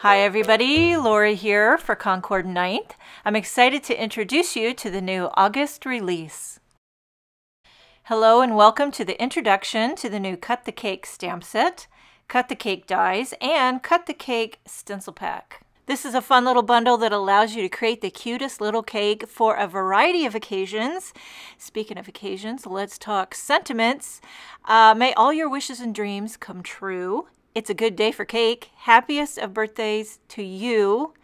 Hi everybody, Lori here for Concord 9th. I'm excited to introduce you to the new August release. Hello and welcome to the introduction to the new Cut the Cake stamp set, Cut the Cake dies, and Cut the Cake stencil pack. This is a fun little bundle that allows you to create the cutest little cake for a variety of occasions. Speaking of occasions, let's talk sentiments. May all your wishes and dreams come true. It's a good day for cake. Happiest of birthdays to you.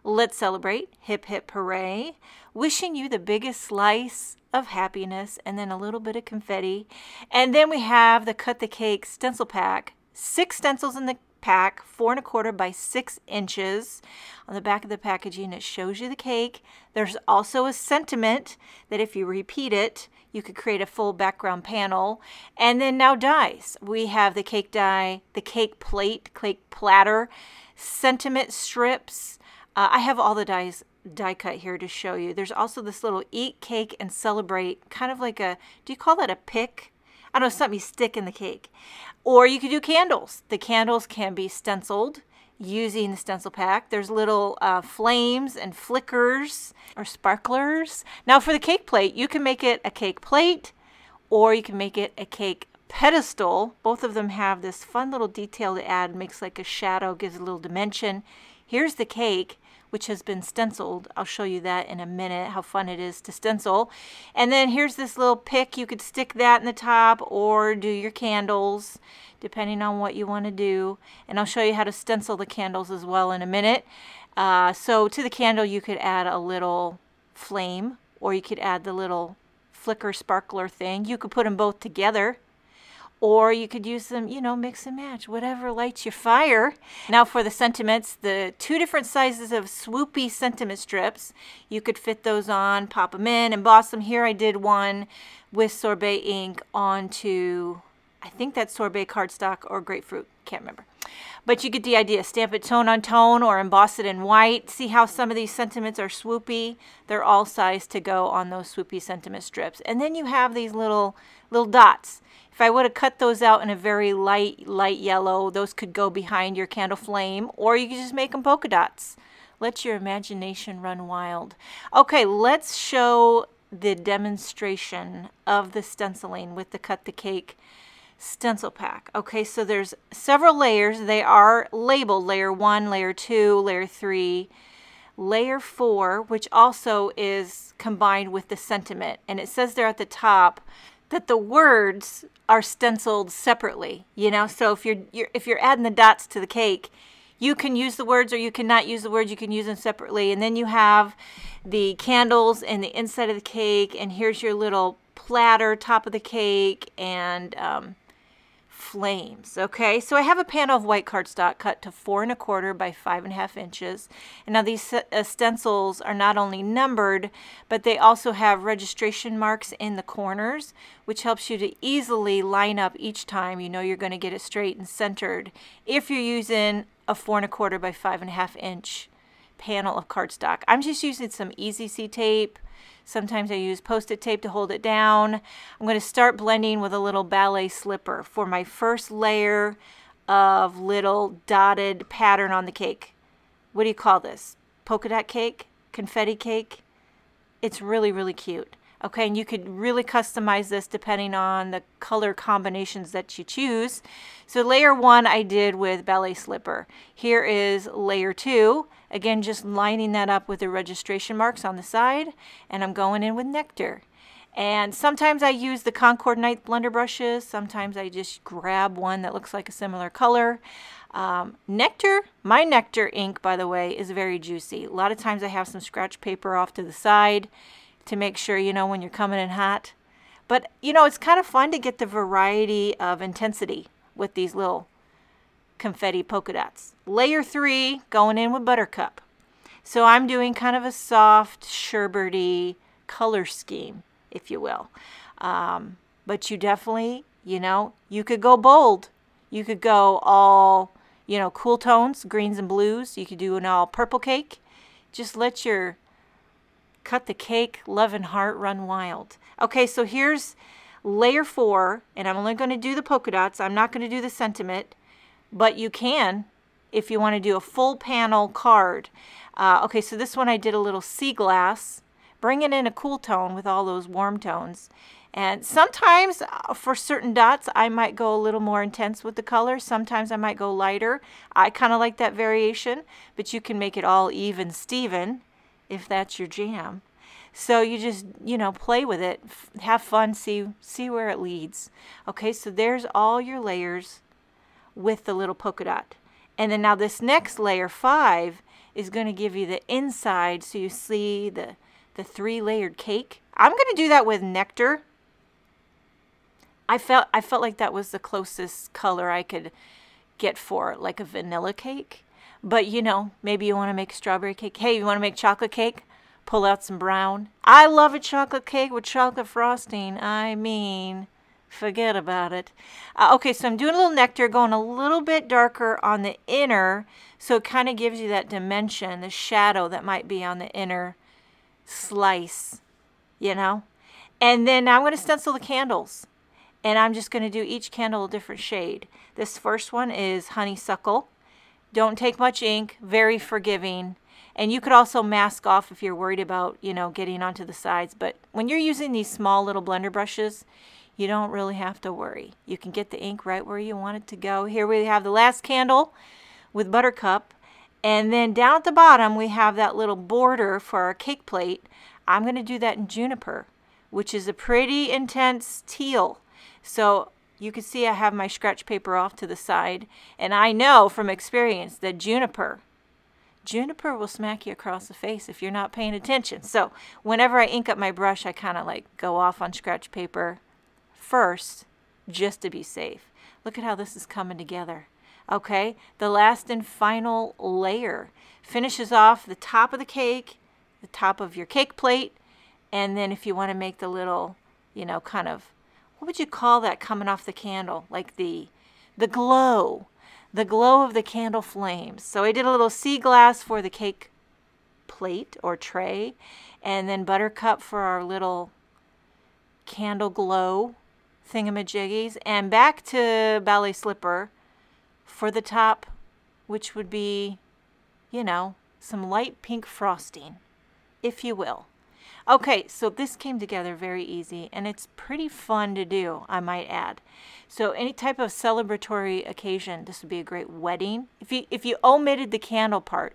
Let's celebrate. Hip hip hooray. Wishing you the biggest slice of happiness and then a little bit of confetti. And then we have the Cut the Cake stencil pack. 6 stencils in the pack, 4 1/4 by 6 inches. On the back of the packaging, it shows you the cake. There's also a sentiment that if you repeat it, you could create a full background panel. And then now dies. We have the cake die, the cake plate, cake platter, sentiment strips. I have all the dies die cut here to show you. There's also this little eat cake and celebrate, kind of like a, do you call that a pick? I don't know, something you stick in the cake. Or you could do candles. The candles can be stenciled using the stencil pack. There's little flames and flickers or sparklers. Now for the cake plate, you can make it a cake plate or you can make it a cake pedestal. Both of them have this fun little detail to add. Makes like a shadow, gives a little dimension. Here's the cake, which has been stenciled. I'll show you that in a minute, how fun it is to stencil. And then here's this little pick. You could stick that in the top or do your candles, depending on what you want to do. And I'll show you how to stencil the candles as well in a minute. So to the candle, you could add a little flame, or you could add the little flicker sparkler thing. You could put them both together. Or you could use them, you know, mix and match, whatever lights your fire. Now for the sentiments, the 2 different sizes of swoopy sentiment strips. You could fit those on, pop them in, emboss them. Here I did one with sorbet ink onto, I think that's sorbet cardstock or grapefruit, can't remember. But you get the idea. Stamp it tone on tone or emboss it in white. See how some of these sentiments are swoopy? They're all sized to go on those swoopy sentiment strips. And then you have these little dots. If I would have cut those out in a very light yellow, those could go behind your candle flame, or you could just make them polka dots. Let your imagination run wild. Okay, let's show the demonstration of the stenciling with the Cut the Cake stencil pack. Okay, so there's several layers. They are labeled layer 1, layer 2, layer 3, layer 4, which also is combined with the sentiment. And it says there at the top that the words are stenciled separately, you know. So if you're adding the dots to the cake, you can use the words or you cannot use the words. You can use them separately. And then you have the candles and the inside of the cake, and here's your little platter, top of the cake, and flames. Okay, so I have a panel of white cardstock cut to 4 1/4 by 5 1/2 inches. And now these stencils are not only numbered, but they also have registration marks in the corners, which helps you to easily line up each time. You know you're going to get it straight and centered if you're using a 4 1/4 by 5 1/2 inch panel of cardstock. I'm just using some Easy C tape. Sometimes I use Post-it tape to hold it down. I'm going to start blending with a little ballet slipper for my first layer of little dotted pattern on the cake. What do you call this? Polka dot cake? Confetti cake? It's really, really cute. Okay, and you could really customize this depending on the color combinations that you choose. So layer 1 I did with ballet slipper. Here is layer 2. Again, just lining that up with the registration marks on the side. And I'm going in with nectar. And sometimes I use the Concord Night blender brushes. Sometimes I just grab one that looks like a similar color. Nectar, my nectar ink, by the way, is very juicy. A lot of times I have some scratch paper off to the side to make sure, you know, when you're coming in hot. But, you know, it's kind of fun to get the variety of intensity with these little confetti polka dots. Layer 3, going in with buttercup. So I'm doing kind of a soft, sherbety color scheme, if you will. But you definitely, you know, you could go bold. You could go all, you know, cool tones, greens and blues. You could do an all purple cake. Just let your Cut the Cake love and heart run wild. Okay, so here's layer 4, and I'm only going to do the polka dots. I'm not going to do the sentiment, but you can if you want to do a full panel card. Okay, so this one I did a little sea glass, bringing in a cool tone with all those warm tones. And sometimes for certain dots, I might go a little more intense with the color. Sometimes I might go lighter. I kind of like that variation, but you can make it all even Steven if that's your jam. So you just, you know, play with it, have fun, see where it leads. Okay, so there's all your layers with the little polka dot. And then now this next layer, 5, is going to give you the inside, so you see the 3-layered cake. I'm going to do that with nectar. I felt like that was the closest color I could get for like a vanilla cake. But you know, maybe you want to make strawberry cake. Hey, you want to make chocolate cake? Pull out some brown. I love a chocolate cake with chocolate frosting. I mean, forget about it. Okay, so I'm doing a little nectar, going a little bit darker on the inner, so it kind of gives you that dimension, the shadow that might be on the inner slice, you know. And then now I'm going to stencil the candles. And I'm just going to do each candle a different shade. This first one is honeysuckle. Don't take much ink, very forgiving. And you could also mask off if you're worried about, you know, getting onto the sides. But when you're using these small little blender brushes, you don't really have to worry. You can get the ink right where you want it to go. Here we have the last candle with buttercup. And then down at the bottom, we have that little border for our cake plate. I'm going to do that in juniper, which is a pretty intense teal. So you can see I have my scratch paper off to the side, and I know from experience that juniper will smack you across the face if you're not paying attention. So whenever I ink up my brush, I kind of like go off on scratch paper first just to be safe. Look at how this is coming together. Okay, the last and final layer finishes off the top of the cake, the top of your cake plate, and then if you want to make the little, you know, kind of, what would you call that coming off the candle? Like the glow of the candle flames. So I did a little sea glass for the cake plate or tray, and then buttercup for our little candle glow thingamajiggies, and back to ballet slipper for the top, which would be, you know, some light pink frosting, if you will. Okay, so this came together very easy, and it's pretty fun to do, I might add. So any type of celebratory occasion, this would be a great wedding. If you omitted the candle part,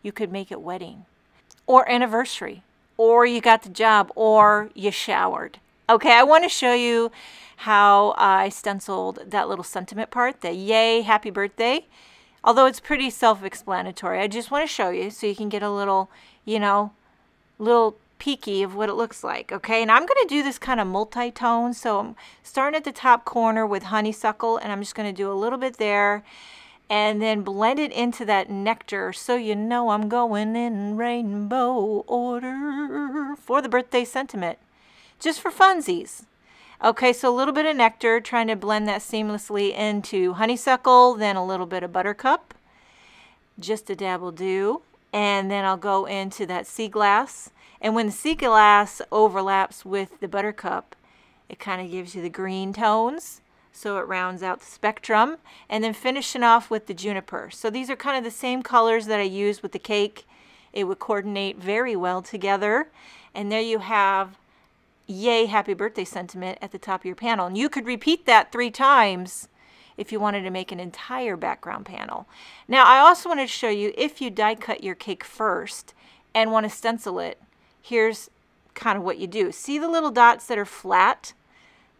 you could make it wedding, or anniversary, or you got the job, or you showered. Okay, I want to show you how I stenciled that little sentiment part, the yay, happy birthday. Although it's pretty self-explanatory, I just want to show you so you can get a little, you know, little peeky of what it looks like. Okay, and I'm going to do this kind of multi-tone, so I'm starting at the top corner with honeysuckle, and I'm just going to do a little bit there and then blend it into that nectar, so you know I'm going in rainbow order for the birthday sentiment, just for funsies. Okay, so a little bit of nectar, trying to blend that seamlessly into honeysuckle, then a little bit of buttercup, just a dab will do, and then I'll go into that sea glass. And when the sea glass overlaps with the buttercup, it kind of gives you the green tones, so it rounds out the spectrum. And then finishing off with the juniper. So these are kind of the same colors that I used with the cake. It would coordinate very well together. And there you have yay, happy birthday sentiment at the top of your panel. And you could repeat that 3 times if you wanted to make an entire background panel. Now I also wanted to show you, if you die cut your cake first and want to stencil it, here's kind of what you do. See the little dots that are flat?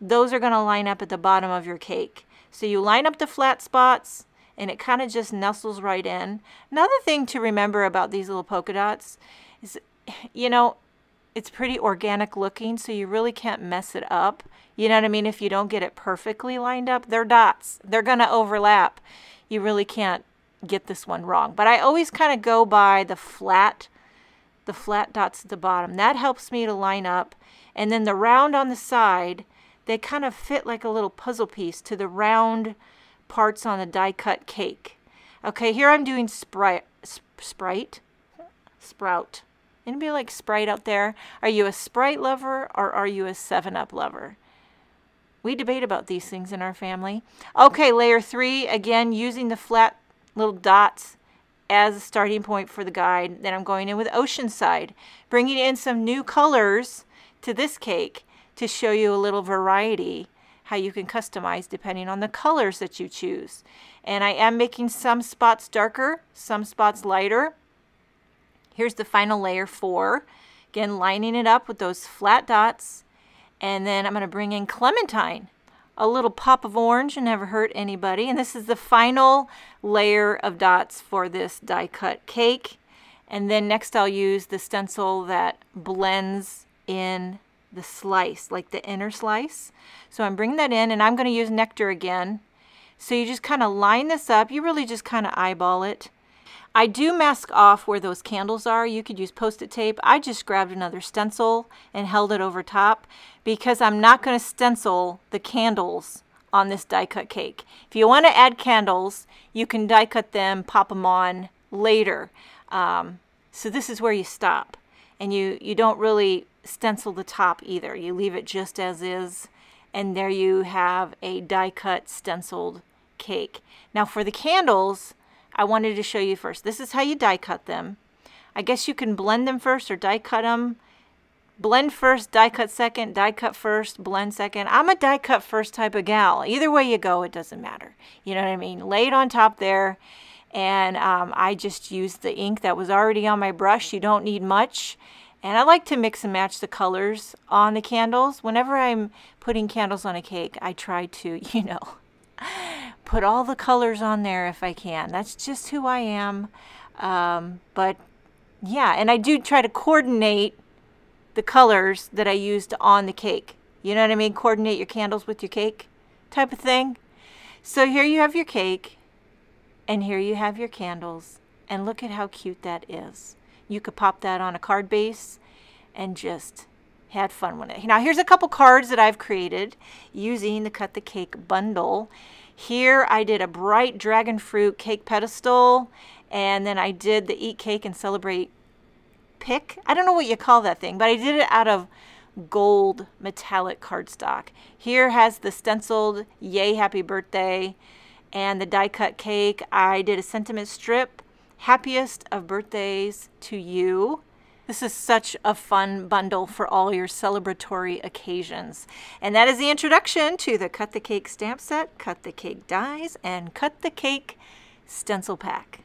Those are going to line up at the bottom of your cake. So you line up the flat spots, and it kind of just nestles right in. Another thing to remember about these little polka dots is, you know, it's pretty organic looking, so you really can't mess it up. You know what I mean? If you don't get it perfectly lined up, they're dots. They're going to overlap. You really can't get this one wrong. But I always kind of go by the flat dots at the bottom. That helps me to line up. And then the round on the side, they kind of fit like a little puzzle piece to the round parts on the die cut cake. Okay, here I'm doing sprout. Anybody like Sprite out there? Are you a Sprite lover or are you a 7-Up lover? We debate about these things in our family. Okay, layer 3, again using the flat little dots as a starting point for the guide. Then I'm going in with Oceanside, bringing in some new colors to this cake to show you a little variety, how you can customize depending on the colors that you choose. And I am making some spots darker, some spots lighter. Here's the final layer 4. Again, lining it up with those flat dots. And then I'm going to bring in Clementine. A little pop of orange and never hurt anybody. And this is the final layer of dots for this die cut cake. And then next I'll use the stencil that blends in the slice, like the inner slice. So I'm bringing that in, and I'm going to use Nectar again. So you just kind of line this up. You really just kind of eyeball it. I do mask off where those candles are. You could use Post-it tape. I just grabbed another stencil and held it over top because I'm not going to stencil the candles on this die cut cake. If you want to add candles, you can die cut them, pop them on later. So this is where you stop. And you don't really stencil the top either. You leave it just as is. And there you have a die cut stenciled cake. Now for the candles, I wanted to show you first. This is how you die cut them. I guess you can blend them first or die cut them. Blend first, die cut second, die cut first, blend second. I'm a die cut first type of gal. Either way you go, it doesn't matter. You know what I mean? Lay it on top there. And I just used the ink that was already on my brush. You don't need much. And I like to mix and match the colors on the candles. Whenever I'm putting candles on a cake, I try to, you know, put all the colors on there if I can. That's just who I am. But yeah, and I do try to coordinate the colors that I used on the cake. You know what I mean? Coordinate your candles with your cake type of thing. So here you have your cake, and here you have your candles. And look at how cute that is. You could pop that on a card base and just had fun with it. Now here's a couple cards that I've created using the Cut the Cake bundle. Here I did a bright dragon fruit cake pedestal, and then I did the Eat Cake and Celebrate pick. I don't know what you call that thing, but I did it out of gold metallic cardstock. Here has the stenciled Yay Happy Birthday and the die cut cake. I did a sentiment strip, Happiest of Birthdays to You. This is such a fun bundle for all your celebratory occasions. And that is the introduction to the Cut the Cake stamp set, Cut the Cake dies, and Cut the Cake stencil pack.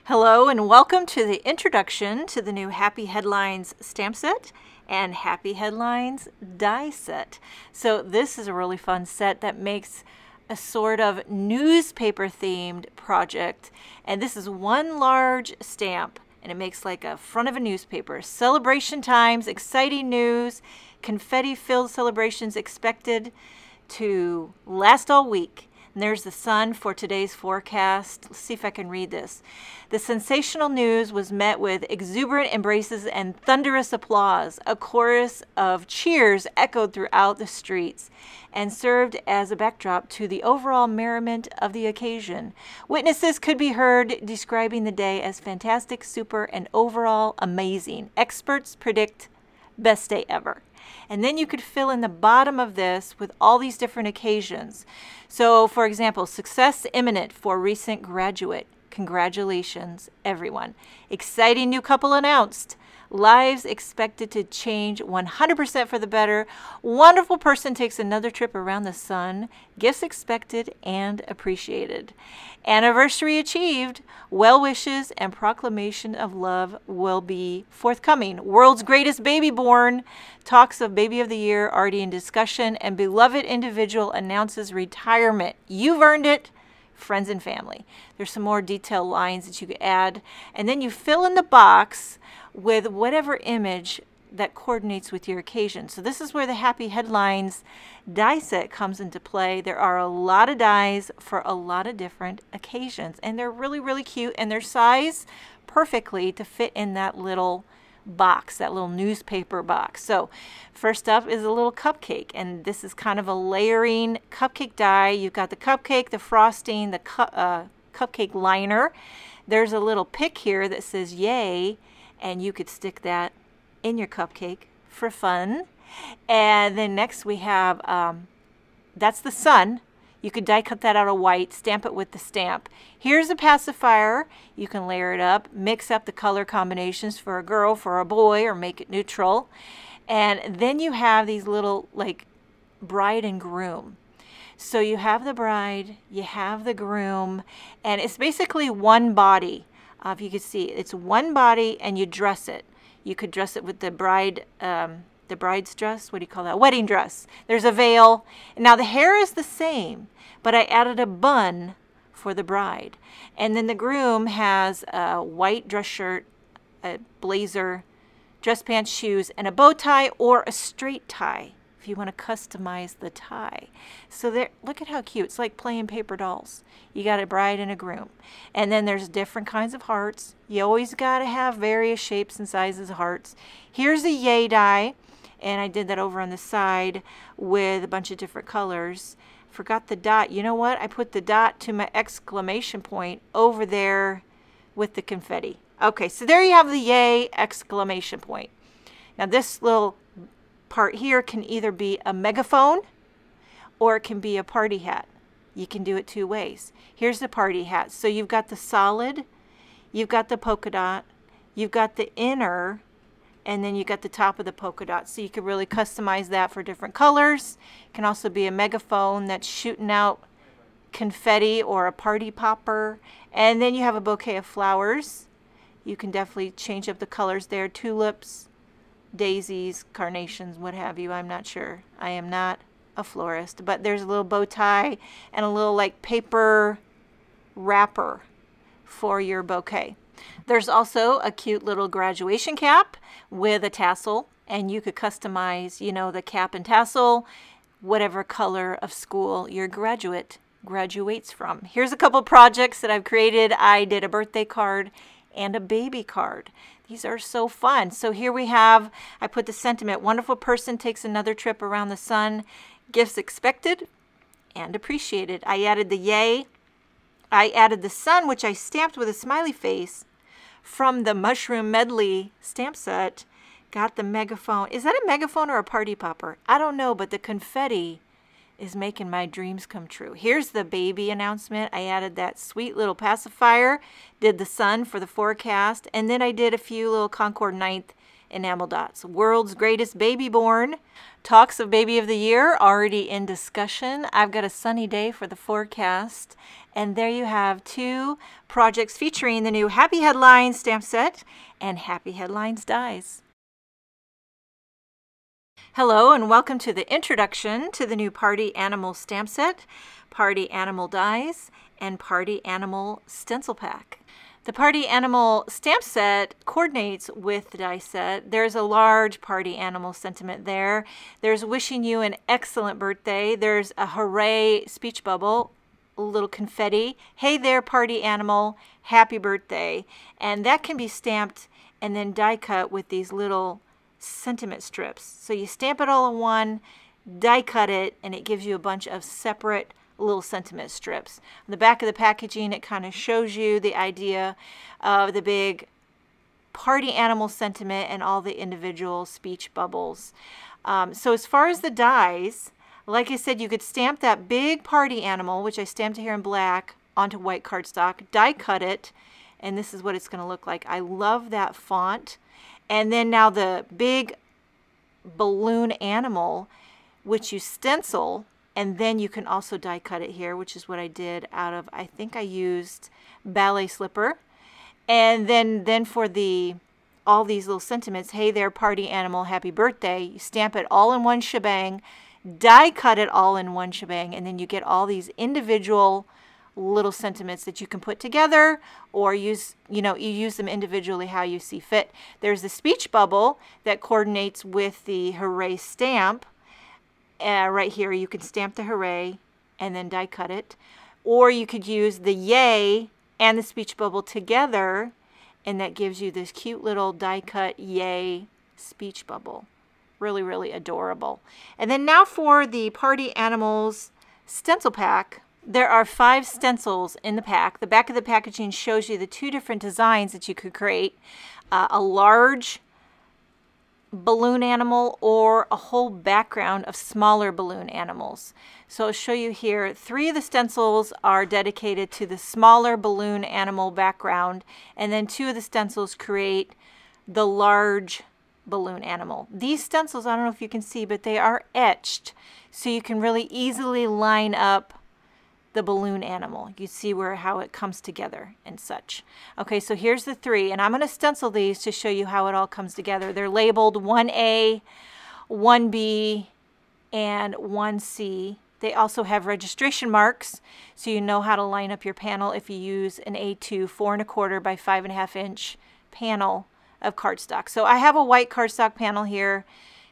Hello and welcome to the introduction to the new Happy Headlines stamp set and Happy Headlines die set. So this is a really fun set that makes a sort of newspaper themed project, and this is one large stamp and it makes like a front of a newspaper. Celebration times, exciting news, confetti filled celebrations expected to last all week. And there's the sun for today's forecast. Let's see if I can read this. The sensational news was met with exuberant embraces and thunderous applause. A chorus of cheers echoed throughout the streets and served as a backdrop to the overall merriment of the occasion. Witnesses could be heard describing the day as fantastic, super, and overall amazing. Experts predict best day ever. And then you could fill in the bottom of this with all these different occasions. So, for example, success imminent for recent graduate. Congratulations, everyone. Exciting new couple announced. Lives expected to change 100% for the better. Wonderful person takes another trip around the sun. Gifts expected and appreciated. Anniversary achieved. Well wishes and proclamation of love will be forthcoming. World's greatest baby born. Talks of baby of the year already in discussion. And beloved individual announces retirement. You've earned it. Friends and family. There's some more detailed lines that you could add. And then you fill in the box with whatever image that coordinates with your occasion. So this is where the Happy Headlines die set comes into play. There are a lot of dies for a lot of different occasions, and they're really, really cute, and they're sized perfectly to fit in that little box, that little newspaper box. So first up is a little cupcake, and this is kind of a layering cupcake die. You've got the cupcake, the frosting, the cupcake liner. There's a little pick here that says yay, and you could stick that in your cupcake for fun. And then next we have, that's the sun. You could die cut that out of white, stamp it with the stamp. Here's a pacifier. You can layer it up, mix up the color combinations for a girl, for a boy, or make it neutral. And then you have these little like bride and groom. So you have the bride, you have the groom, and it's basically one body. If you can see, it's one body, and you dress it. You could dress it with the bride, the bride's dress. What do you call that? Wedding dress. There's a veil. Now the hair is the same, but I added a bun for the bride. And then the groom has a white dress shirt, a blazer, dress pants, shoes, and a bow tie or a straight tie if you want to customize the tie. So there, look at how cute. It's like playing paper dolls. You got a bride and a groom. And then there's different kinds of hearts. You always got to have various shapes and sizes of hearts. Here's a yay die, and I did that over on the side with a bunch of different colors. Forgot the dot. You know what? I put the dot to my exclamation point over there with the confetti. Okay, so there you have the yay exclamation point. Now this little part here can either be a megaphone or it can be a party hat. You can do it two ways. Here's the party hat. So you've got the solid, you've got the polka dot, you've got the inner, and then you got the top of the polka dot. So you can really customize that for different colors. It can also be a megaphone that's shooting out confetti or a party popper. And then you have a bouquet of flowers. You can definitely change up the colors there. Tulips, daisies, carnations, what have you. I'm not sure. I am not a florist, but there's a little bow tie and a little like paper wrapper for your bouquet. There's also a cute little graduation cap with a tassel, and you could customize, you know, the cap and tassel, whatever color of school your graduate graduates from. Here's a couple projects that I've created. I did a birthday card and a baby card. These are so fun. So here we have, I put the sentiment, wonderful person takes another trip around the sun, gifts expected and appreciated. I added the yay. I added the sun, which I stamped with a smiley face from the Mushroom Medley stamp set. Got the megaphone. Is that a megaphone or a party popper? I don't know, but the confetti is making my dreams come true. Here's the baby announcement. I added that sweet little pacifier, did the sun for the forecast, and then I did a few little Concord 9th enamel dots. World's greatest baby born. Talks of baby of the year already in discussion. I've got a sunny day for the forecast. And there you have two projects featuring the new Happy Headlines stamp set and Happy Headlines dies. Hello and welcome to the introduction to the new Party Animal stamp set, Party Animal dies, and Party Animal stencil pack. The Party Animal stamp set coordinates with the die set. There's a large party animal sentiment there. There's wishing you an excellent birthday. There's a hooray speech bubble, a little confetti. Hey there, party animal, happy birthday. And that can be stamped and then die cut with these little sentiment strips. So you stamp it all in one, die cut it, and it gives you a bunch of separate little sentiment strips. On the back of the packaging, it kind of shows you the idea of the big party animal sentiment and all the individual speech bubbles. So as far as the dies, like I said, you could stamp that big party animal, which I stamped here in black, onto white cardstock, die cut it, and this is what it's going to look like. I love that font. And then now the big balloon animal, which you stencil, and then you can also die cut it here, which is what I did out of, I think I used ballet slipper. And then for all these little sentiments, hey there, party animal, happy birthday, you stamp it all in one shebang, die cut it all in one shebang, and then you get all these individual little sentiments that you can put together or use, you use them individually how you see fit. There's the speech bubble that coordinates with the hooray stamp. Right here, you can stamp the hooray and then die cut it. Or you could use the yay and the speech bubble together, and that gives you this cute little die cut yay speech bubble. Really, really adorable. And then now for the Party Animals stencil pack. There are 5 stencils in the pack. The back of the packaging shows you the 2 different designs that you could create. A large balloon animal or a whole background of smaller balloon animals. So I'll show you here, 3 of the stencils are dedicated to the smaller balloon animal background, and then 2 of the stencils create the large balloon animal. These stencils, I don't know if you can see, but they are etched, so you can really easily line up the balloon animal. You see how it comes together and such. Okay, so here's the 3, and I'm going to stencil these to show you how it all comes together. They're labeled 1A, 1B, and 1C. They also have registration marks, so you know how to line up your panel if you use an A2 4 1/4 by 5.5 inch panel of cardstock. So I have a white cardstock panel here,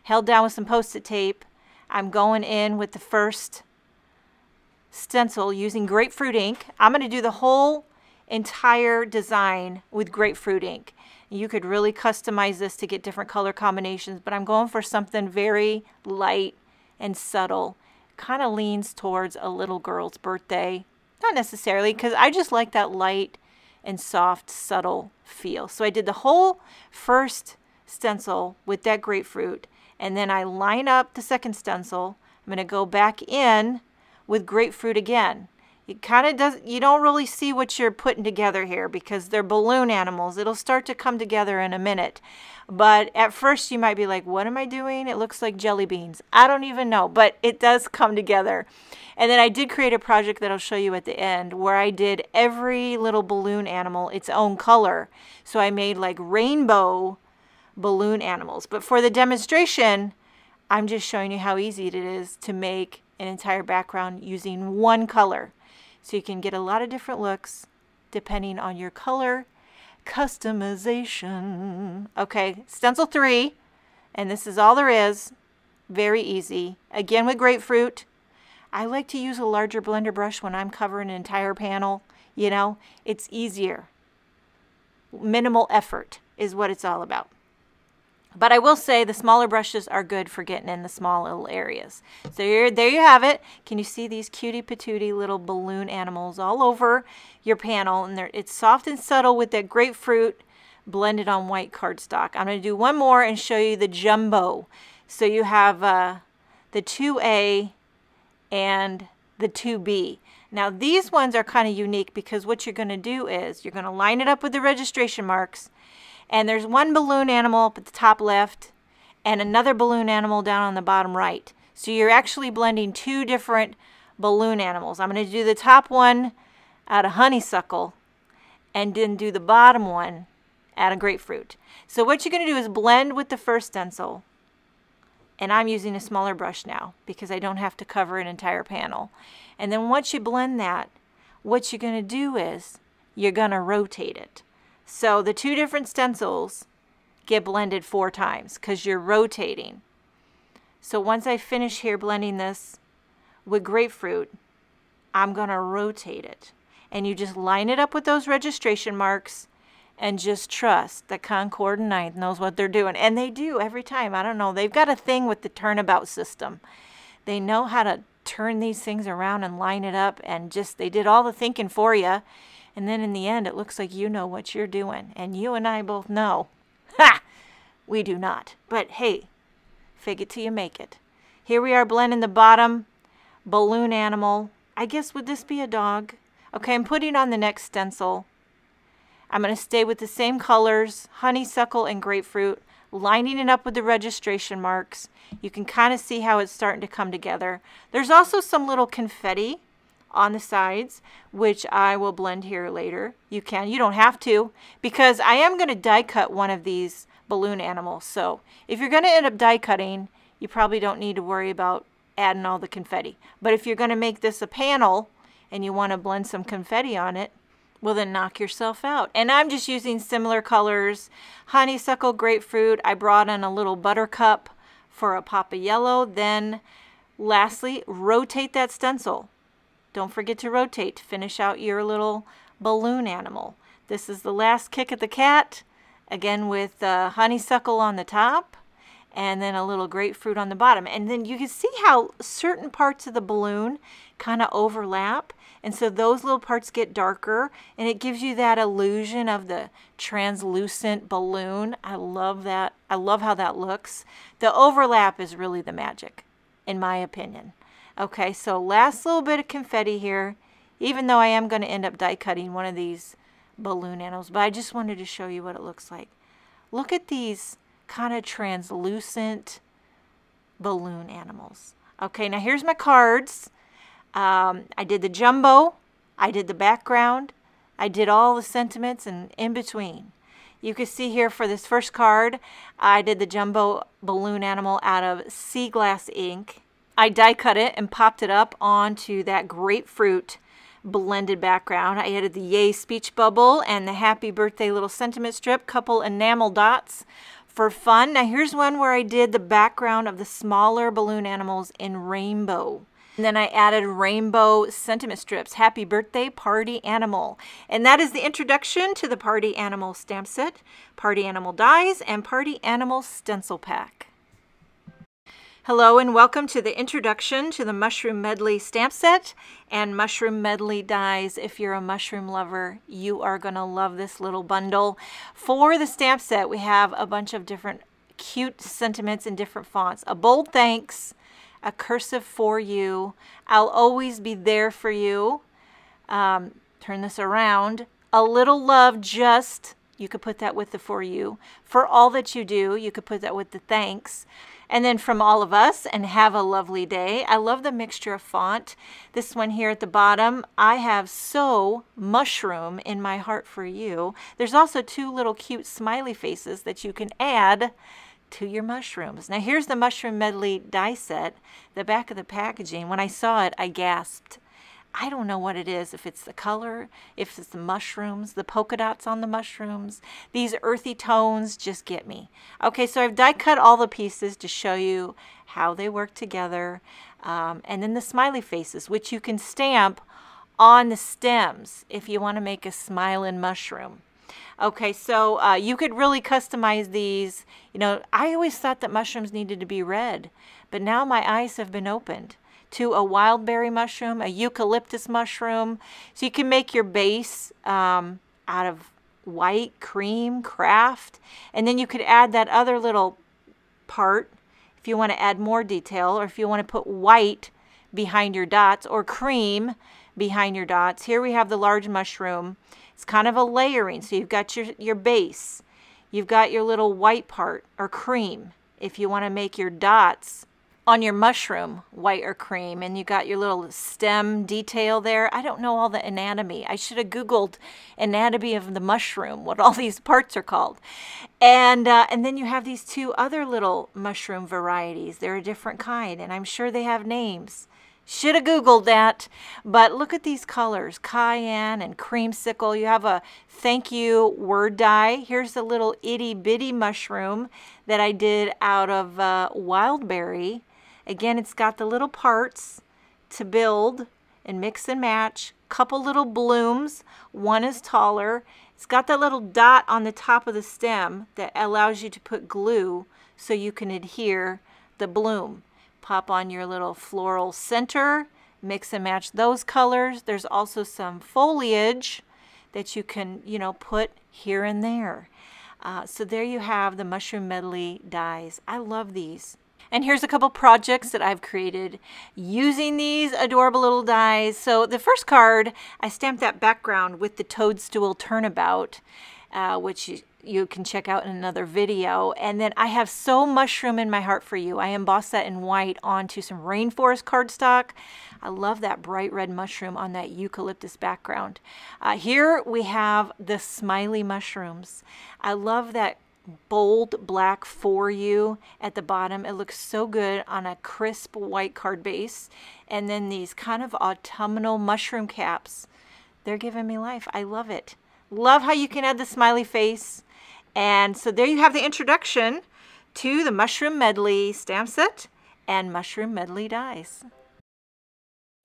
held down with some Post-it tape. I'm going in with the first stencil using grapefruit ink. I'm going to do the whole entire design with grapefruit ink. You could really customize this to get different color combinations, but I'm going for something very light and subtle. Kind of leans towards a little girl's birthday. Not necessarily, because I just like that light and soft, subtle feel. So I did the whole first stencil with that grapefruit, and then I line up the second stencil. I'm going to go back in with grapefruit again. It kind of does, you don't really see what you're putting together here because they're balloon animals. It'll start to come together in a minute. But at first you might be like, what am I doing? It looks like jelly beans. I don't even know, but it does come together. And then I did create a project that I'll show you at the end where I did every little balloon animal its own color. So I made like rainbow balloon animals. But for the demonstration, I'm just showing you how easy it is to make an entire background using one color. So you can get a lot of different looks depending on your color customization. Okay, stencil 3, and this is all there is. Very easy. Again with grapefruit. I like to use a larger blender brush when I'm covering an entire panel. You know, it's easier. Minimal effort is what it's all about. But I will say the smaller brushes are good for getting in the small little areas. So there you have it. Can you see these cutie patootie little balloon animals all over your panel? And it's soft and subtle with that grapefruit blended on white cardstock. I'm going to do one more and show you the jumbo. So you have the 2A and the 2B. Now these ones are kind of unique because what you're going to do is you're going to line it up with the registration marks. And there's one balloon animal up at the top left and another balloon animal down on the bottom right. So you're actually blending 2 different balloon animals. I'm going to do the top one out of honeysuckle and then do the bottom one out of grapefruit. So what you're going to do is blend with the first stencil. And I'm using a smaller brush now because I don't have to cover an entire panel. And then once you blend that, what you're going to do is you're going to rotate it. So the 2 different stencils get blended 4 times because you're rotating. So once I finish here blending this with grapefruit, I'm going to rotate it. And you just line it up with those registration marks and just trust that Concord and 9th knows what they're doing. And they do every time. I don't know. They've got a thing with the turnabout system. They know how to turn these things around and line it up, and just they did all the thinking for you. And then in the end, it looks like you know what you're doing. And you and I both know. Ha! We do not. But hey, fake it till you make it. Here we are blending the bottom balloon animal. I guess, would this be a dog? Okay, I'm putting on the next stencil. I'm going to stay with the same colors, honeysuckle and grapefruit, lining it up with the registration marks. You can kind of see how it's starting to come together. There's also some little confetti on the sides, which I will blend here later. You don't have to, because I am going to die cut one of these balloon animals. So if you're going to end up die cutting, you probably don't need to worry about adding all the confetti. But if you're going to make this a panel and you want to blend some confetti on it, well then knock yourself out. And I'm just using similar colors, honeysuckle, grapefruit. I brought in a little buttercup for a pop of yellow. Then lastly, rotate that stencil. Don't forget to rotate to finish out your little balloon animal. This is the last kick at the cat, again with honeysuckle on the top and then a little grapefruit on the bottom. And then you can see how certain parts of the balloon kind of overlap. And so those little parts get darker, and it gives you that illusion of the translucent balloon. I love that. I love how that looks. The overlap is really the magic, in my opinion. Okay, so last little bit of confetti here, even though I am going to end up die cutting one of these balloon animals, but I just wanted to show you what it looks like. Look at these kind of translucent balloon animals. Okay, now here's my cards. I did the jumbo, I did the background, I did all the sentiments and in between. You can see here for this first card, I did the jumbo balloon animal out of sea glass ink. I die cut it and popped it up onto that grapefruit blended background. I added the yay speech bubble and the happy birthday little sentiment strip, couple enamel dots for fun. Now here's one where I did the background of the smaller balloon animals in rainbow. And then I added rainbow sentiment strips, happy birthday party animal. And that is the introduction to the party animal stamp set, party animal dies, and party animal stencil pack. Hello and welcome to the introduction to the Mushroom Medley stamp set and Mushroom Medley dies. If you're a mushroom lover, you are going to love this little bundle. For the stamp set, we have a bunch of different cute sentiments in different fonts. A bold thanks, a cursive for you, I'll always be there for you. Turn this around. A little love just, you could put that with the for you. For all that you do, you could put that with the thanks. And then from all of us, and have a lovely day. I love the mixture of font. This one here at the bottom, I have so mushroom in my heart for you. There's also two little cute smiley faces that you can add to your mushrooms. Now here's the Mushroom Medley die set. The back of the packaging, when I saw it, I gasped. I don't know what it is, if it's the color, if it's the mushrooms, the polka dots on the mushrooms. These earthy tones just get me. Okay, so I've die cut all the pieces to show you how they work together. And then the smiley faces, which you can stamp on the stems if you want to make a smiling mushroom. Okay, so you could really customize these. You know, I always thought that mushrooms needed to be red, but now my eyes have been opened to a wild berry mushroom, a eucalyptus mushroom. So you can make your base out of white, cream, craft, and then you could add that other little part if you want to add more detail, or if you want to put white behind your dots or cream behind your dots. Here we have the large mushroom. It's kind of a layering. So you've got your base. You've got your little white part or cream if you want to make your dots on your mushroom white or cream, and you got your little stem detail there. I don't know all the anatomy. I should have Googled anatomy of the mushroom, what all these parts are called. And then you have these two other little mushroom varieties. They're a different kind, and I'm sure they have names. Should have Googled that. But look at these colors, cayenne and creamsicle. You have a thank you word die. Here's a little itty bitty mushroom that I did out of wild berry. Again, it's got the little parts to build and mix and match. Couple little blooms. One is taller. It's got that little dot on the top of the stem that allows you to put glue so you can adhere the bloom. Pop on your little floral center. Mix and match those colors. There's also some foliage that you can, you know, put here and there. So there you have the Mushroom Medley dies. I love these. And here's a couple projects that I've created using these adorable little dies. So the first card, I stamped that background with the Toadstool Turnabout, which you can check out in another video. And then I have So Mushroom in My Heart for You. I embossed that in white onto some rainforest cardstock. I love that bright red mushroom on that eucalyptus background. Here we have the smiley mushrooms. I love that bold black for you at the bottom. It looks so good on a crisp white card base. And then these kind of autumnal mushroom caps. They're giving me life. I love it. Love how you can add the smiley face. And so there you have the introduction to the Mushroom Medley stamp set and Mushroom Medley dies.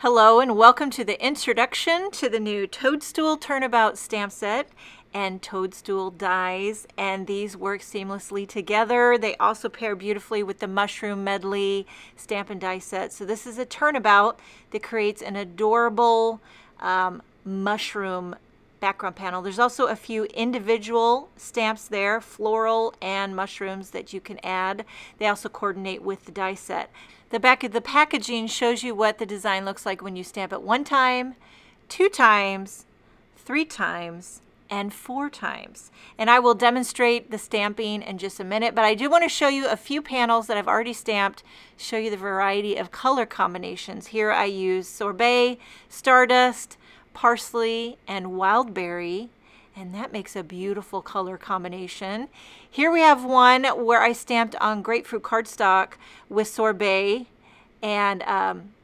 Hello and welcome to the introduction to the new Toadstool Turnabout stamp set and Toadstool Dies, and these work seamlessly together. They also pair beautifully with the Mushroom Medley stamp and die set. So this is a turnabout that creates an adorable mushroom background panel. There's also a few individual stamps there, floral and mushrooms, that you can add. They also coordinate with the die set. The back of the packaging shows you what the design looks like when you stamp it 1 time, 2 times, 3 times, and 4 times. And I will demonstrate the stamping in just a minute, but I do want to show you a few panels that I've already stamped, show you the variety of color combinations. Here I use sorbet, stardust, parsley, and wildberry, and that makes a beautiful color combination. Here we have one where I stamped on grapefruit cardstock with sorbet and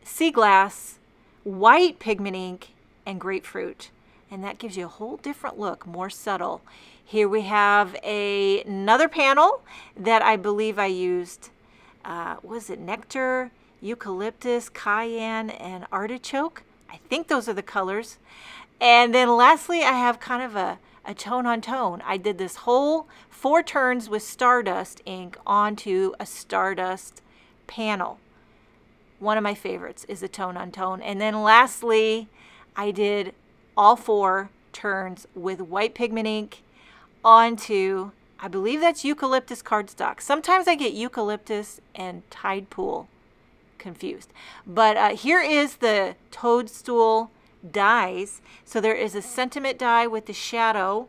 sea glass, white pigment ink, and grapefruit. And that gives you a whole different look, more subtle. Here we have another panel that I believe I used, was it nectar, eucalyptus, cayenne, and artichoke? I think those are the colors. And then lastly, I have kind of a tone on tone. I did this whole 4 turns with stardust ink onto a stardust panel. One of my favorites is a tone on tone. And then lastly, I did all 4 turns with white pigment ink onto, I believe that's eucalyptus cardstock. Sometimes I get eucalyptus and Tide Pool confused. But here is the Toadstool Dies. So there is a sentiment die with the shadow,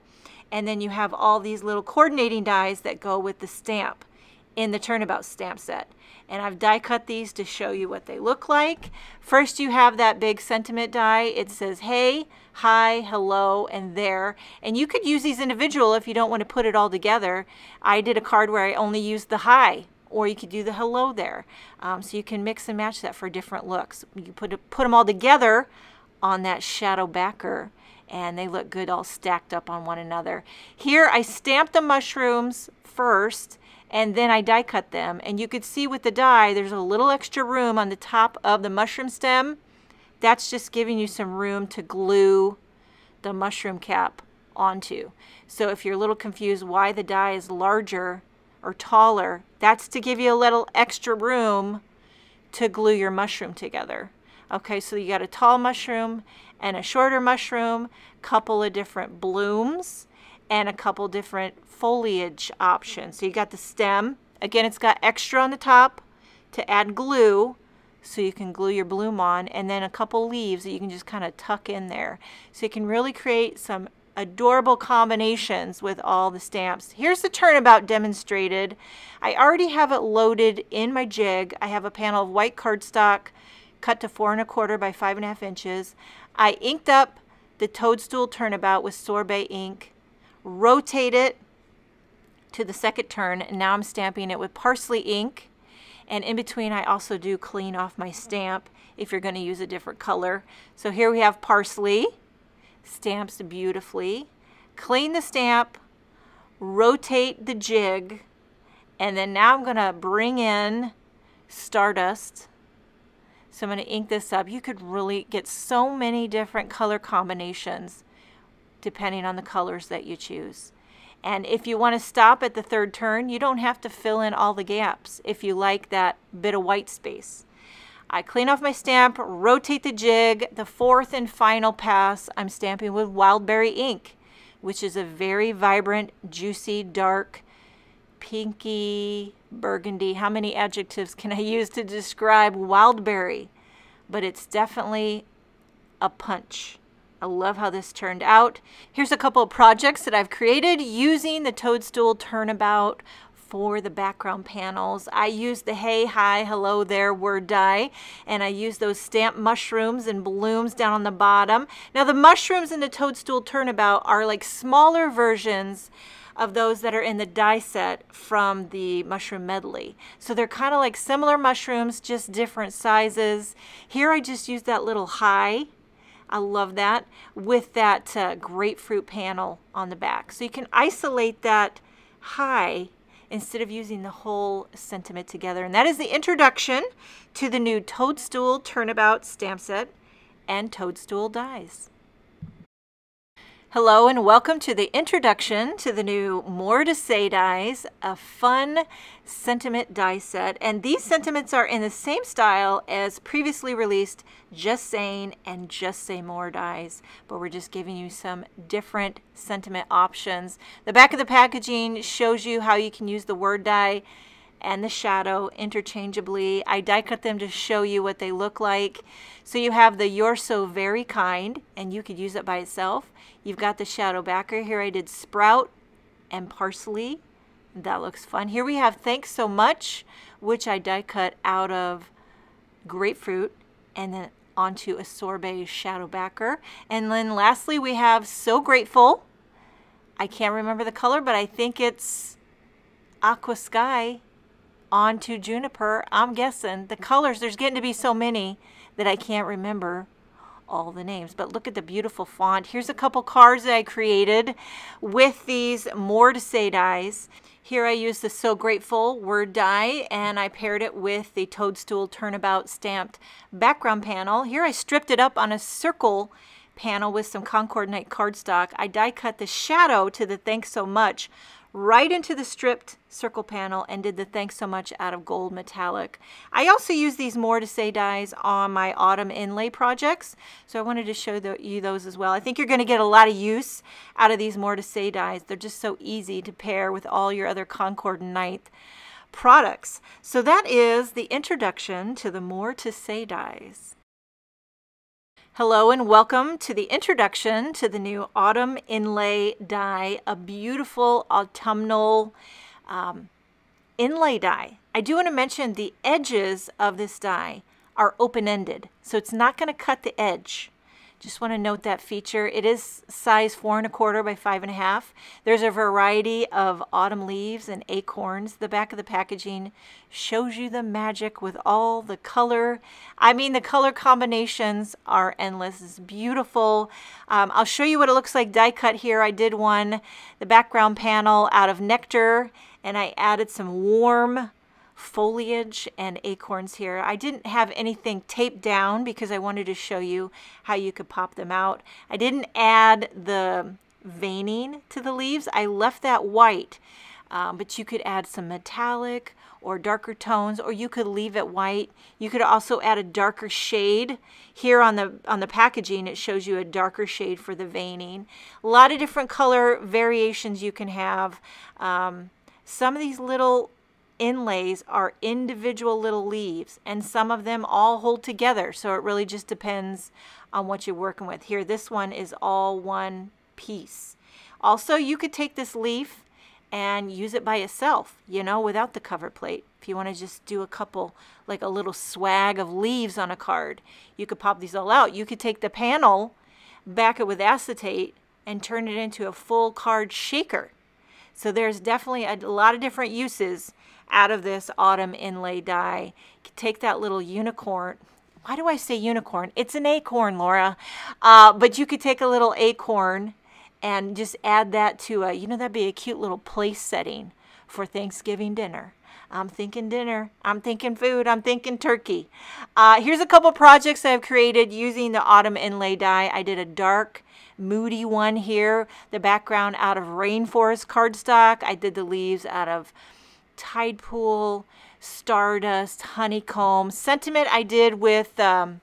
and then you have all these little coordinating dies that go with the stamp in the Turnabout stamp set. And I've die cut these to show you what they look like. First you have that big sentiment die. It says hey, hi, hello, and there. And you could use these individual if you don't want to put it all together. I did a card where I only used the hi, or you could do the hello there. So you can mix and match that for different looks. You put them all together on that shadow backer, and they look good all stacked up on one another. Here I stamped the mushrooms first, and then I die cut them. And you could see with the die, there's a little extra room on the top of the mushroom stem. That's just giving you some room to glue the mushroom cap onto. So if you're a little confused why the die is larger or taller, that's to give you a little extra room to glue your mushroom together. Okay, so you got a tall mushroom and a shorter mushroom, couple of different blooms, and a couple different foliage options. So you got the stem. Again, it's got extra on the top to add glue, so you can glue your bloom on, and then a couple leaves that you can just kind of tuck in there. So you can really create some adorable combinations with all the stamps. Here's the Turnabout demonstrated. I already have it loaded in my jig. I have a panel of white cardstock cut to 4 1/4 by 5.5 inches. I inked up the Toadstool Turnabout with sorbet ink, rotate it to the second turn, and now I'm stamping it with parsley ink. And in between, I also do clean off my stamp if you're going to use a different color. So here we have parsley, stamps beautifully. Clean the stamp, rotate the jig, and then now I'm going to bring in stardust. So I'm going to ink this up. You could really get so many different color combinations depending on the colors that you choose. And if you want to stop at the 3rd turn, you don't have to fill in all the gaps if you like that bit of white space. I clean off my stamp, rotate the jig. The 4th and final pass, I'm stamping with wildberry ink, which is a very vibrant, juicy, dark, pinky, burgundy. How many adjectives can I use to describe wildberry? But it's definitely a punch. I love how this turned out. Here's a couple of projects that I've created using the Toadstool Turnabout for the background panels. I used the hey, hi, hello there word die, and I used those stamped mushrooms and blooms down on the bottom. Now the mushrooms in the Toadstool Turnabout are like smaller versions of those that are in the die set from the mushroom medley. So they're kind of like similar mushrooms, just different sizes. Here I just used that little hi. I love that, with that grapefruit panel on the back. So you can isolate that hi instead of using the whole sentiment together. And that is the introduction to the new Toadstool Turnabout stamp set and Toadstool Dies. Hello and welcome to the introduction to the new More to Say dies, a fun sentiment die set. And these sentiments are in the same style as previously released Just Saying and Just Say More dies, but we're just giving you some different sentiment options. The back of the packaging shows you how you can use the word die and the shadow interchangeably. I die cut them to show you what they look like. So you have the You're So Very Kind, and you could use it by itself. You've got the shadow backer. Here I did sprout and parsley. That looks fun. Here we have Thanks So Much, which I die cut out of grapefruit and then onto a sorbet shadow backer. And then lastly we have So Grateful. I can't remember the color, but I think it's aqua sky onto juniper. I'm guessing the colors, there's getting to be so many that I can't remember all the names, but look at the beautiful font. Here's a couple cards that I created with these More to Say dies. Here I used the So Grateful word die and I paired it with the Toadstool Turnabout stamped background panel. Here I stripped it up on a circle panel with some Concord Night cardstock. I die cut the shadow to the Thanks So Much right into the stripped circle panel and did the Thanks So Much out of gold metallic. I also use these More to Say dies on my autumn inlay projects, so I wanted to show you those as well. I think you're going to get a lot of use out of these More to Say dies. They're just so easy to pair with all your other Concord Night products. So that is the introduction to the More to Say dies. Hello and welcome to the introduction to the new Autumn Inlay Die, a beautiful autumnal inlay die. I do want to mention the edges of this die are open-ended, so it's not going to cut the edge. Just want to note that feature. It is size 4 1/4 by 5 1/2. There's a variety of autumn leaves and acorns. The back of the packaging shows you the magic with all the color. I mean, the color combinations are endless. It's beautiful. I'll show you what it looks like die cut here. I did the background panel out of nectar, and I added some warm foliage and acorns here. I didn't have anything taped down because I wanted to show you how you could pop them out. I didn't add the veining to the leaves. I left that white, but you could add some metallic or darker tones, or you could leave it white. You could also add a darker shade. Here on the packaging, it shows you a darker shade for the veining. A lot of different color variations you can have. Some of these little inlays are individual little leaves, and some of them all hold together, so it really just depends on what you're working with. Here, this one is all one piece. Also, you could take this leaf and use it by itself, you know, without the cover plate. If you want to just do a couple, like a little swag of leaves on a card, you could pop these all out. You could take the panel, back it with acetate, and turn it into a full card shaker. So there's definitely a lot of different uses out of this autumn inlay die. You can take that little unicorn. Why do I say unicorn? It's an acorn, Laura. But you could take a little acorn and just add that to a, you know, that'd be a cute little place setting for Thanksgiving dinner. I'm thinking dinner, I'm thinking food, I'm thinking turkey. Here's a couple projects I've created using the autumn inlay die. I did a dark, moody one here, the background out of rainforest cardstock. I did the leaves out of tide pool, stardust, honeycomb. Sentiment I did with the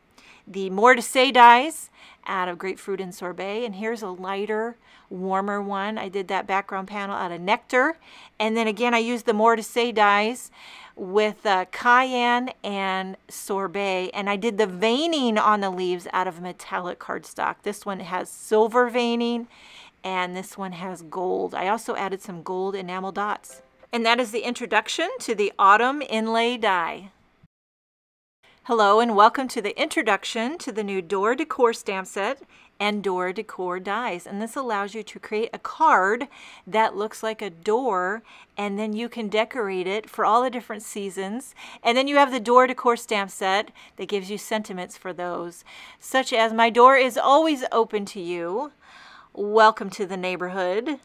More to Say dies out of grapefruit and sorbet. And here's a lighter, warmer one. I did that background panel out of nectar. And then again, I used the More to Say dies with cayenne and sorbet. And I did the veining on the leaves out of metallic cardstock. This one has silver veining and this one has gold. I also added some gold enamel dots. And that is the introduction to the Autumn Inlay Die. Hello and welcome to the introduction to the new Decor stamp set and Decor dies. And this allows you to create a card that looks like a door, and then you can decorate it for all the different seasons. And then you have the Decor stamp set that gives you sentiments for those, such as my door is always open to you. Welcome to the neighborhood.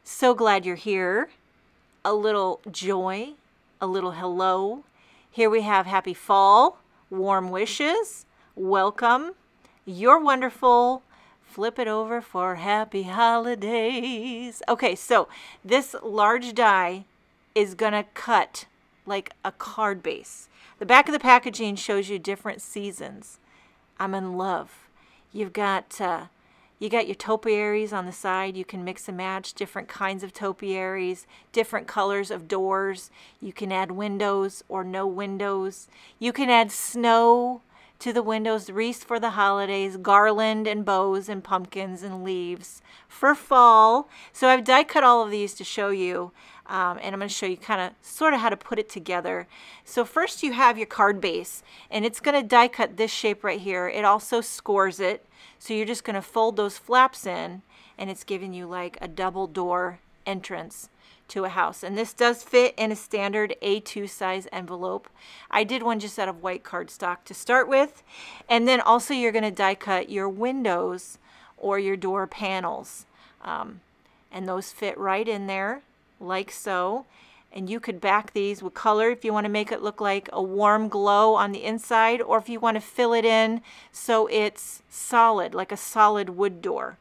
So glad you're here. A little joy, a little hello. Here we have happy fall, warm wishes, welcome, you're wonderful, Flip it over for happy holidays. Okay, so this large die is gonna cut like a card base. The back of the packaging shows you different seasons. I'm in love. You got your topiaries on the side. You can mix and match different kinds of topiaries, different colors of doors. You can add windows or no windows. You can add snow to the windows, wreaths for the holidays, garland and bows and pumpkins and leaves for fall. So I've die cut all of these to show you, and I'm going to show you sort of how to put it together. So first you have your card base, and it's going to die cut this shape right here. It also scores it. So you're just going to fold those flaps in, and it's giving you like a double door entrance to a house. And this does fit in a standard A2 size envelope. I did one just out of white cardstock to start with. And then also you're going to die cut your windows or your door panels. And those fit right in there like so. And you could back these with color if you want to make it look like a warm glow on the inside, or if you want to fill it in so it's solid, like a solid wood door,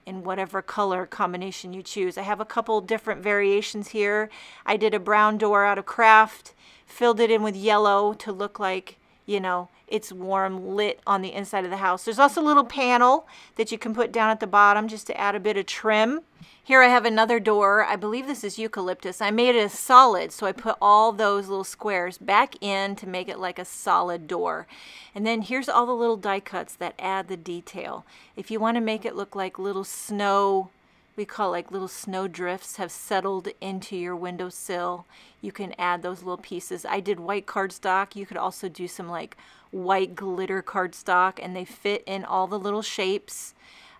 in whatever color combination you choose. I have a couple different variations here. I did a brown door out of craft, filled it in with yellow to look like, you know, it's warm lit on the inside of the house. There's also a little panel that you can put down at the bottom just to add a bit of trim. Here I have another door. I believe this is eucalyptus. I made it a solid, so I put all those little squares back in to make it like a solid door. And then here's all the little die cuts that add the detail. If you want to make it look like little snow, we call like little snow drifts have settled into your windowsill, you can add those little pieces. I did white cardstock. You could also do some like white glitter cardstock, and they fit in all the little shapes.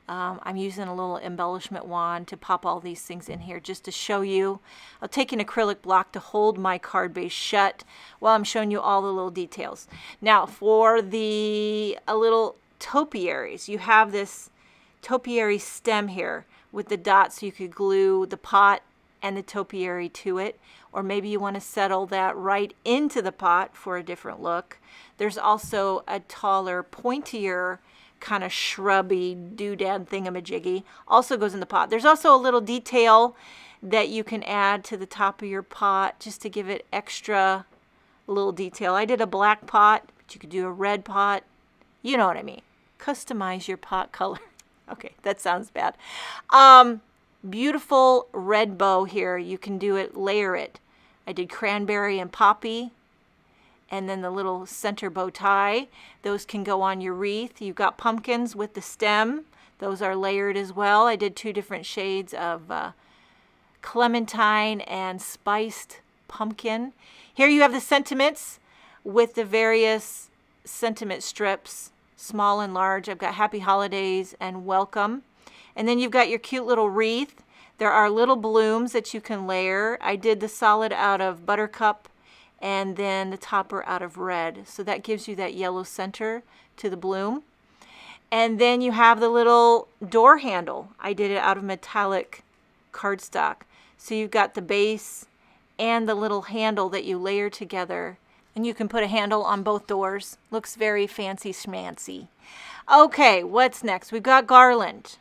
I'm using a little embellishment wand to pop all these things in here just to show you. I'll take an acrylic block to hold my card base shut while I'm showing you all the little details. Now for the little topiaries, you have this topiary stem here with the dots, so you could glue the pot and the topiary to it, or maybe you want to settle that right into the pot for a different look. There's also a taller, pointier kind of shrubby doodad thingamajiggy also goes in the pot. There's also a little detail that you can add to the top of your pot just to give it extra little detail. I did a black pot, but you could do a red pot. You know what I mean. Customize your pot color. Okay, that sounds bad. Beautiful red bow here. You can do it, layer it. I did cranberry and poppy. And then the little center bow tie, those can go on your wreath. You've got pumpkins with the stem. Those are layered as well. I did 2 different shades of clementine and spiced pumpkin. Here you have the sentiments with the various sentiment strips, small and large. I've got Happy Holidays and Welcome. And then you've got your cute little wreath. There are little blooms that you can layer. I did the solid out of buttercup, and then the topper out of red. So that gives you that yellow center to the bloom. And then you have the little door handle. I did it out of metallic cardstock. So you've got the base and the little handle that you layer together. And you can put a handle on both doors. Looks very fancy schmancy. Okay, what's next? We've got garland.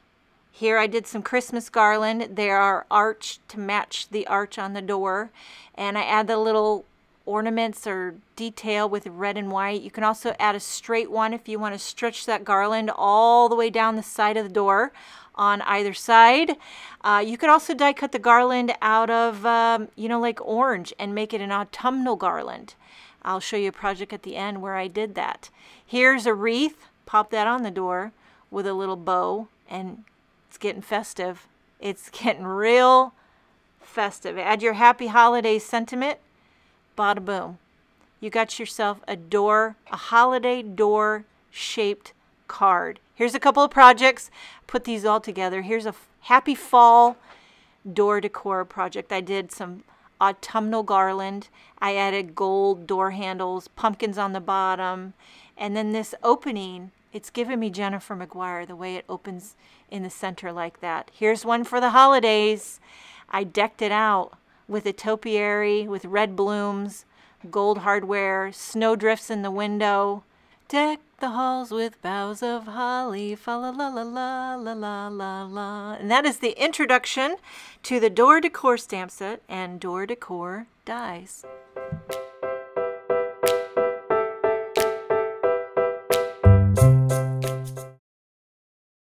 Here I did some Christmas garland. They are arched to match the arch on the door. And I add the little ornaments or detail with red and white. You can also add a straight one if you want to stretch that garland all the way down the side of the door on either side. You could also die cut the garland out of, you know, like orange and make it an autumnal garland. I'll show you a project at the end where I did that. Here's a wreath. Pop that on the door with a little bow, and it's getting festive. It's getting real festive. Add your Happy Holidays sentiment. Bada boom. You got yourself a holiday door shaped card. Here's a couple of projects. Put these all together. Here's a happy fall door decor project. I did some autumnal garland. I added gold door handles, pumpkins on the bottom, and then this opening, it's giving me Jennifer McGuire, the way it opens in the center like that. Here's one for the holidays. I decked it out with a topiary with red blooms, gold hardware, snow drifts in the window, Deck the halls with boughs of holly, fa la la la la la la la la. And that is the introduction to the Door Decor stamp set and Door Decor dies.